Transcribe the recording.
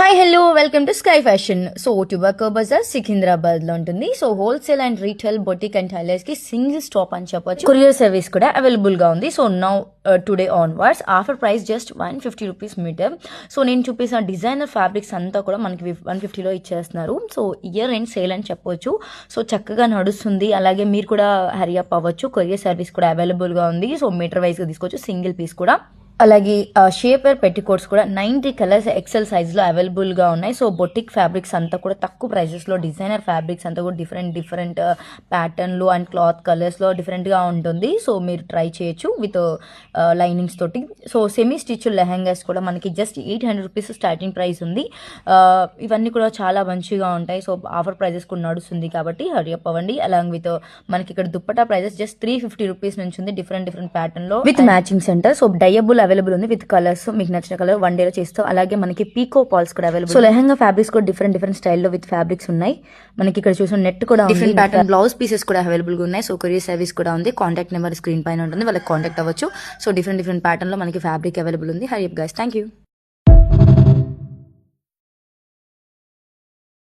Hi hello welcome to sky fashion. So tobacco Bazaar Secunderabad లో ఉంటుంది. So wholesale and retail boutique and tailors కి single stop అని చెప్పొచ్చు. Courier service కూడా available గా ఉంది. So now today onwards offer price just 150 rupees metre. సో నేను చూపిస్తున్న డిజైనర్ ఫ్యాబ్రిక్స్ అంతా కూడా మనకి 150లో ఇచ్చేస్తున్నారు. సో ఇయర్ ఎండ్ సేల్ అని చెప్పొచ్చు. సో చక్కగా నడుస్తుంది. అలాగే మీరు కూడా హరీ అప్ అవ్వచ్చు. కొరియర్ సర్వీస్ కూడా అవైలబుల్ గా ఉంది. సో మీటర్ వైజ్ గా తీసుకోవచ్చు, సింగిల్ పీస్ కూడా. అలాగే షేపర్ పెట్టికోట్స్ కూడా 90 కలర్స్ ఎక్సెల్ సైజ్లో అవైలబుల్గా ఉన్నాయి. సో బొటిక్ ఫ్యాబ్రిక్స్ అంతా కూడా తక్కువ ప్రైజెస్లో, డిజైనర్ ఫ్యాబ్రిక్స్ అంతా కూడా డిఫరెంట్ ప్యాటర్న్లు అండ్ క్లాత్ కలర్స్లో డిఫరెంట్గా ఉంటుంది. సో మీరు ట్రై చేయొచ్చు విత్ లైనింగ్స్ తోటి. సో సెమీ స్టిచ్ లెహెంగాస్ కూడా మనకి జస్ట్ 800 రూపీస్ స్టార్టింగ్ ప్రైస్ ఉంది. ఇవన్నీ కూడా చాలా మంచిగా ఉంటాయి. సో ఆఫర్ ప్రైజెస్ కూడా నడుస్తుంది కాబట్టి హరీ అప్ అవ్వండి. అలాంగ్ విత్ మనకి ఇక్కడ దుప్పటా ప్రైజెస్ జస్ట్ 350 రూపీస్ నుంచి ఉంది, డిఫరెంట్ ప్యాటర్న్లో with matching centre. So డయబుల్ available ఉంది విత్ కలర్స్. మీకు నచ్చిన కలర్ వన్ డేలో చేస్తాం. అలాగే మనకి పీకో పాల్స్ కూడా అవైలబుల్. సో లెహంగా ఫ్యాబ్రిక్స్ కూడా డిఫరెంట్ స్టైల్లో విత్ ఫ్యాబ్రిక్స్ ఉన్నాయి. మనకి ఇక్కడ చూసిన నెట్ కూడా డిఫరెంట్ ప్యాటర్న్ బ్లౌజ్ పీసెస్ కూడా అవైలబుల్ గా ఉన్నాయి. సో కొరియర్ సర్వీస్ కూడా ఉంది. కాంటాక్ట్ నెంబర్ స్క్రీన్ పైన ఉంటుంది, వాళ్ళకి కాంటాక్ట్ అవ్వచ్చు. సో డిఫరెంట్ ప్యాటర్న్ లో మనకి ఫ్యాబ్రిక్ అవైలబుల్ ఉంది. Hurry up guys, thank you.